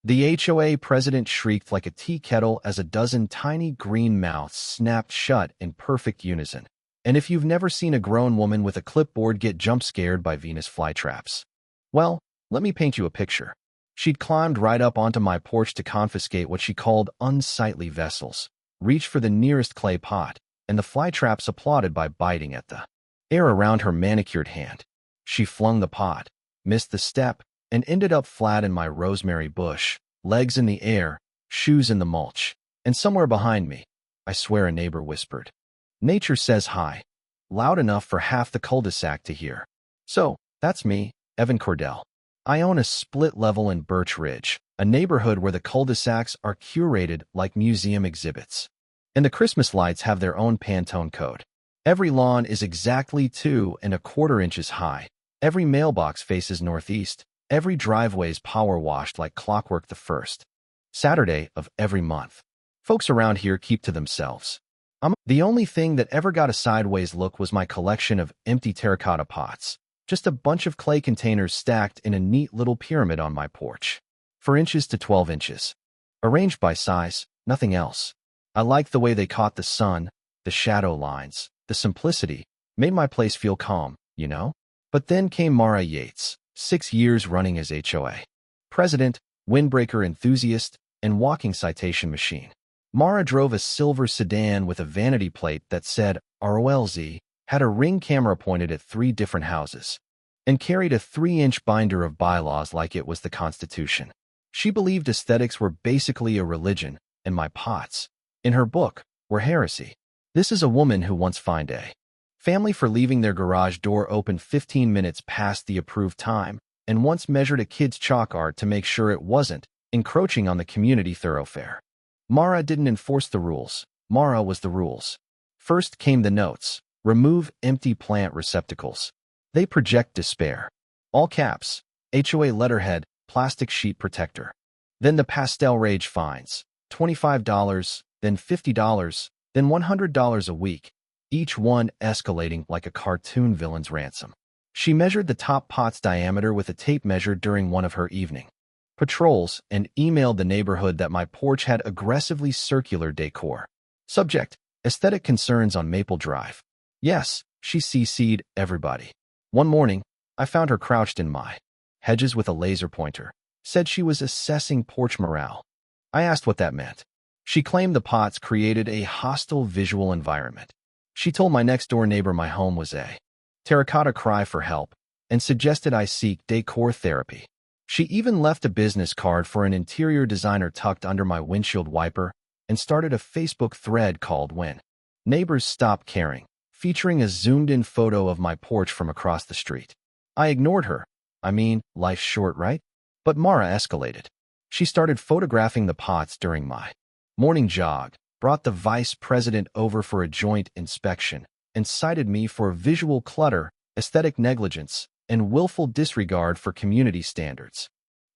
The HOA president shrieked like a tea kettle as a dozen tiny green mouths snapped shut in perfect unison. And if you've never seen a grown woman with a clipboard get jump-scared by Venus flytraps, well, let me paint you a picture. She'd climbed right up onto my porch to confiscate what she called unsightly vessels, reached for the nearest clay pot, and the flytraps applauded by biting at the air around her manicured hand. She flung the pot, missed the step, and ended up flat in my rosemary bush, legs in the air, shoes in the mulch. And somewhere behind me, I swear a neighbor whispered, "Nature says hi," loud enough for half the cul-de-sac to hear. So, that's me, Evan Cordell. I own a split level in Birch Ridge, a neighborhood where the cul-de-sacs are curated like museum exhibits. And the Christmas lights have their own Pantone code. Every lawn is exactly 2¼ inches high. Every mailbox faces northeast. Every driveway's power washed like clockwork the first Saturday of every month. Folks around here keep to themselves. The only thing that ever got a sideways look was my collection of empty terracotta pots. Just a bunch of clay containers stacked in a neat little pyramid on my porch. 4 inches to 12 inches. Arranged by size, nothing else. I liked the way they caught the sun, the shadow lines, the simplicity, made my place feel calm, you know? But then came Mara Yates, 6 years running as HOA president, windbreaker enthusiast, and walking citation machine. Mara drove a silver sedan with a vanity plate that said ROLZ, had a Ring camera pointed at 3 different houses, and carried a 3-inch binder of bylaws like it was the Constitution. She believed aesthetics were basically a religion, and my pots, in her book, were heresy. This is a woman who once fined a family for leaving their garage door open 15 minutes past the approved time, and once measured a kid's chalk art to make sure it wasn't encroaching on the community thoroughfare. Mara didn't enforce the rules. Mara was the rules. First came the notes. Remove empty plant receptacles. They project despair. All caps. HOA letterhead, plastic sheet protector. Then the pastel rage fines. $25, then $50, then $100 a week, each one escalating like a cartoon villain's ransom. She measured the top pot's diameter with a tape measure during one of her evening patrols and emailed the neighborhood that my porch had aggressively circular decor. Subject: aesthetic concerns on Maple Drive. Yes, she CC'd everybody. One morning, I found her crouched in my hedges with a laser pointer. Said she was assessing porch morale. I asked what that meant. She claimed the pots created a hostile visual environment. She told my next-door neighbor my home was a terracotta cry for help and suggested I seek decor therapy. She even left a business card for an interior designer tucked under my windshield wiper and started a Facebook thread called When Neighbors Stop Caring, featuring a zoomed-in photo of my porch from across the street. I ignored her. I mean, life's short, right? But Mara escalated. She started photographing the pots during my morning jog, brought the vice president over for a joint inspection, and cited me for visual clutter, aesthetic negligence, and willful disregard for community standards.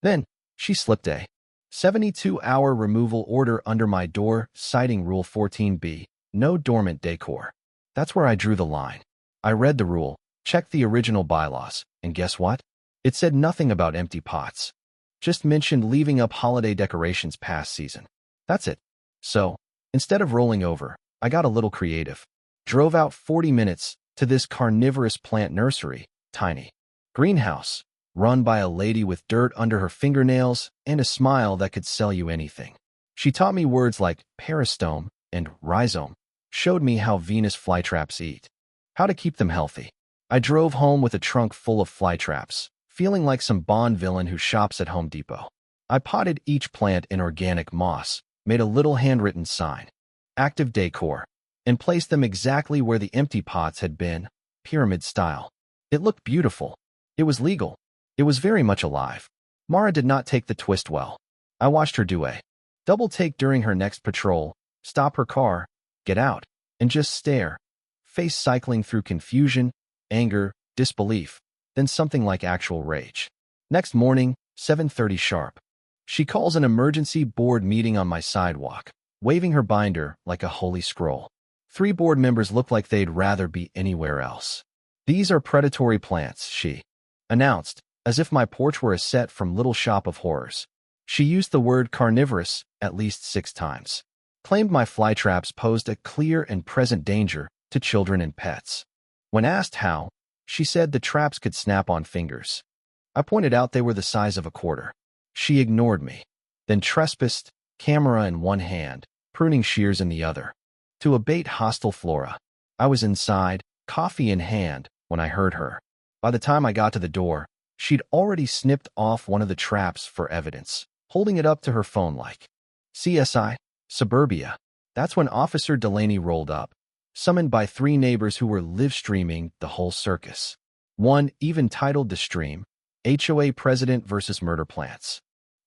Then, she slipped a 72-hour removal order under my door, citing Rule 14b, no dormant decor. That's where I drew the line. I read the rule, checked the original bylaws, and guess what? It said nothing about empty pots. Just mentioned leaving up holiday decorations past season. That's it. So, instead of rolling over, I got a little creative. Drove out 40 minutes to this carnivorous plant nursery, tiny greenhouse, run by a lady with dirt under her fingernails and a smile that could sell you anything. She taught me words like peristome and rhizome, showed me how Venus flytraps eat, how to keep them healthy. I drove home with a trunk full of flytraps, feeling like some Bond villain who shops at Home Depot. I potted each plant in organic moss, made a little handwritten sign, active decor, and placed them exactly where the empty pots had been, pyramid style. It looked beautiful. It was legal. It was very much alive. Mara did not take the twist well. I watched her do a double take during her next patrol, stop her car, get out, and just stare, face cycling through confusion, anger, disbelief, then something like actual rage. Next morning, 7:30 sharp. She calls an emergency board meeting on my sidewalk, waving her binder like a holy scroll. 3 board members look like they'd rather be anywhere else. These are predatory plants, she announced, as if my porch were a set from Little Shop of Horrors. She used the word carnivorous at least 6 times. Claimed my flytraps posed a clear and present danger to children and pets. When asked how, she said the traps could snap on fingers. I pointed out they were the size of a quarter. She ignored me, then trespassed, camera in one hand, pruning shears in the other. To abate hostile flora, I was inside, coffee in hand, when I heard her. By the time I got to the door, she'd already snipped off one of the traps for evidence, holding it up to her phone like, CSI, Suburbia. That's when Officer Delaney rolled up, summoned by 3 neighbors who were live-streaming the whole circus. One even titled the stream, HOA President versus Murder Plants.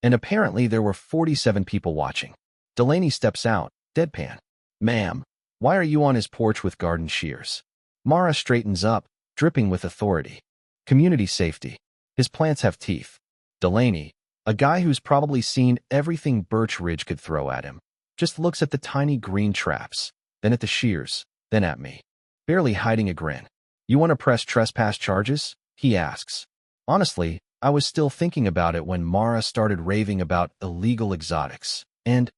And apparently there were 47 people watching. Delaney steps out, deadpan. Ma'am, why are you on his porch with garden shears? Mara straightens up, dripping with authority. Community safety. His plants have teeth. Delaney, a guy who's probably seen everything Birch Ridge could throw at him, just looks at the tiny green traps, then at the shears, then at me, barely hiding a grin. You want to press trespass charges? He asks. Honestly, I was still thinking about it when Mara started raving about illegal exotics, and,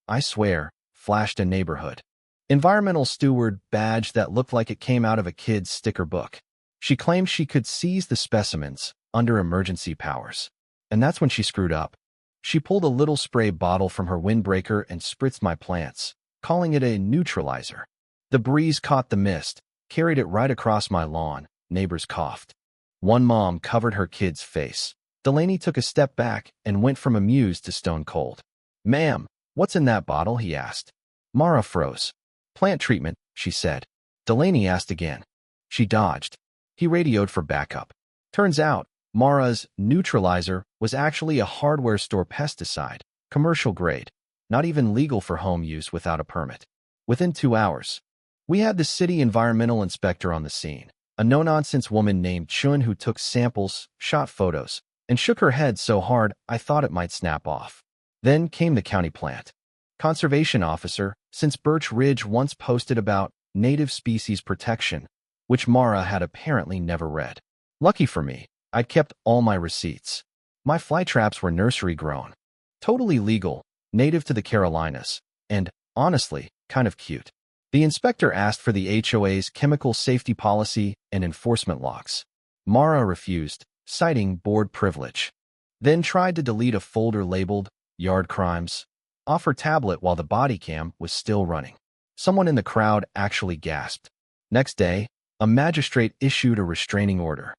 I swear, flashed a neighborhood environmental steward badge that looked like it came out of a kid's sticker book. She claimed she could seize the specimens under emergency powers. And that's when she screwed up. She pulled a little spray bottle from her windbreaker and spritzed my plants, calling it a neutralizer. The breeze caught the mist, carried it right across my lawn. Neighbors coughed. One mom covered her kid's face. Delaney took a step back and went from amused to stone cold. Ma'am, what's in that bottle? He asked. Mara froze. Plant treatment, she said. Delaney asked again. She dodged. He radioed for backup. Turns out, Mara's neutralizer was actually a hardware store pesticide, commercial grade, not even legal for home use without a permit. Within 2 hours, we had the city environmental inspector on the scene, a no-nonsense woman named Chun who took samples, shot photos, and shook her head so hard I thought it might snap off. Then came the county plant conservation officer, since Birch Ridge once posted about native species protection, which Mara had apparently never read. Lucky for me, I'd kept all my receipts. My flytraps were nursery grown, totally legal, native to the Carolinas, and, honestly, kind of cute. The inspector asked for the HOA's chemical safety policy and enforcement logs. Mara refused, citing board privilege. Then tried to delete a folder labeled Yard Crimes off her tablet while the body cam was still running. Someone in the crowd actually gasped. Next day, a magistrate issued a restraining order.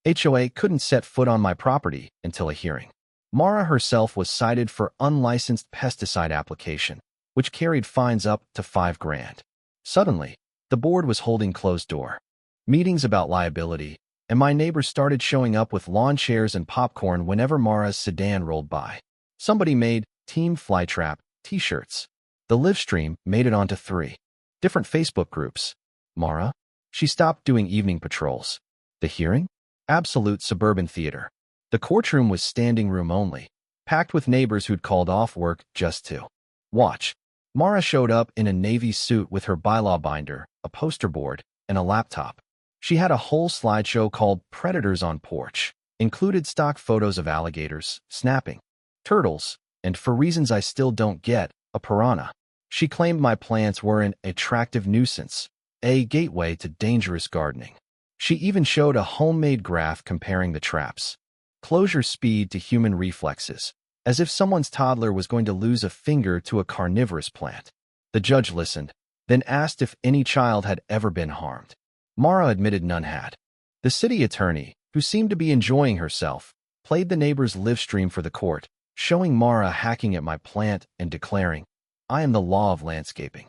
HOA couldn't set foot on my property until a hearing. Mara herself was cited for unlicensed pesticide application, which carried fines up to $5 grand. Suddenly, the board was holding closed door meetings about liability, and my neighbors started showing up with lawn chairs and popcorn whenever Mara's sedan rolled by. Somebody made Team Flytrap t-shirts. The live stream made it onto 3 different Facebook groups. Mara? She stopped doing evening patrols. The hearing? Absolute suburban theater. The courtroom was standing room only, packed with neighbors who'd called off work just to watch. Mara showed up in a navy suit with her bylaw binder, a poster board, and a laptop. She had a whole slideshow called Predators on Porch, included stock photos of alligators, snapping, turtles, and for reasons I still don't get, a piranha. She claimed my plants were an attractive nuisance, a gateway to dangerous gardening. She even showed a homemade graph comparing the traps' closure speed to human reflexes, as if someone's toddler was going to lose a finger to a carnivorous plant. The judge listened, then asked if any child had ever been harmed. Mara admitted none had. The city attorney, who seemed to be enjoying herself, played the neighbor's live stream for the court, showing Mara hacking at my plant and declaring, I am the law of landscaping.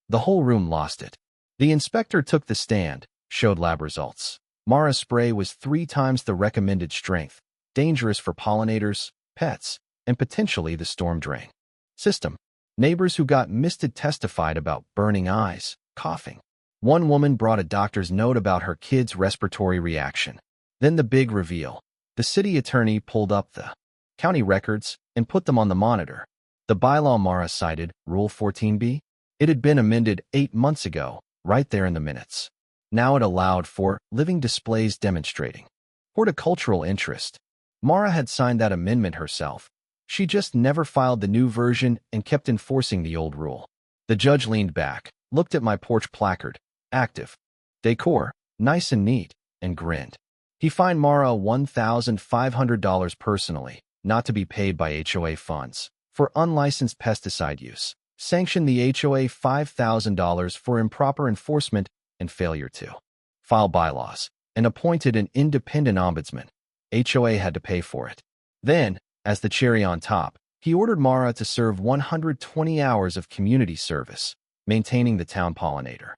The whole room lost it. The inspector took the stand, showed lab results. Mara's spray was 3 times the recommended strength, dangerous for pollinators, pets, and potentially the storm drain system. Neighbors who got misted testified about burning eyes, coughing. One woman brought a doctor's note about her kid's respiratory reaction. Then the big reveal. The city attorney pulled up the county records and put them on the monitor. The bylaw Mara cited, Rule 14b, it had been amended 8 months ago, right there in the minutes. Now it allowed for living displays demonstrating horticultural interest. Mara had signed that amendment herself. She just never filed the new version and kept enforcing the old rule. The judge leaned back, looked at my porch placard, active, decor, nice and neat, and grinned. He fined Mara $1,500 personally, not to be paid by HOA funds, for unlicensed pesticide use, sanctioned the HOA $5,000 for improper enforcement and failure to file bylaws, and appointed an independent ombudsman. HOA had to pay for it. Then, as the cherry on top, he ordered Mara to serve 120 hours of community service, maintaining the town pollinator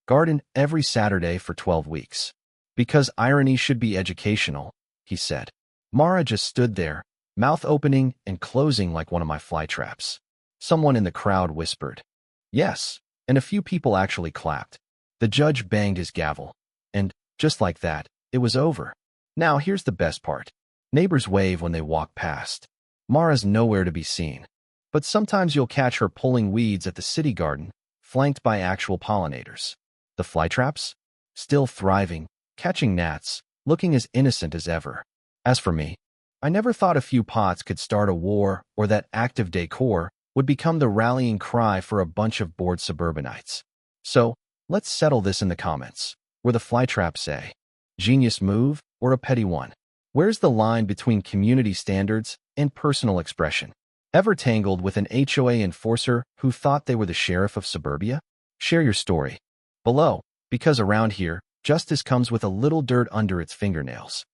garden every Saturday for 12 weeks. Because irony should be educational, he said. Mara just stood there, mouth opening and closing like one of my fly traps. Someone in the crowd whispered, "Yes," and a few people actually clapped. The judge banged his gavel, and, just like that, it was over. Now here's the best part. Neighbors wave when they walk past. Mara's nowhere to be seen. But sometimes you'll catch her pulling weeds at the city garden, flanked by actual pollinators. The flytraps? Still thriving, catching gnats, looking as innocent as ever. As for me, I never thought a few pots could start a war or that active decor would become the rallying cry for a bunch of bored suburbanites. So, let's settle this in the comments. Were the flytraps a genius move or a petty one? Where's the line between community standards and personal expression? Ever tangled with an HOA enforcer who thought they were the sheriff of suburbia? Share your story below, because around here, justice comes with a little dirt under its fingernails.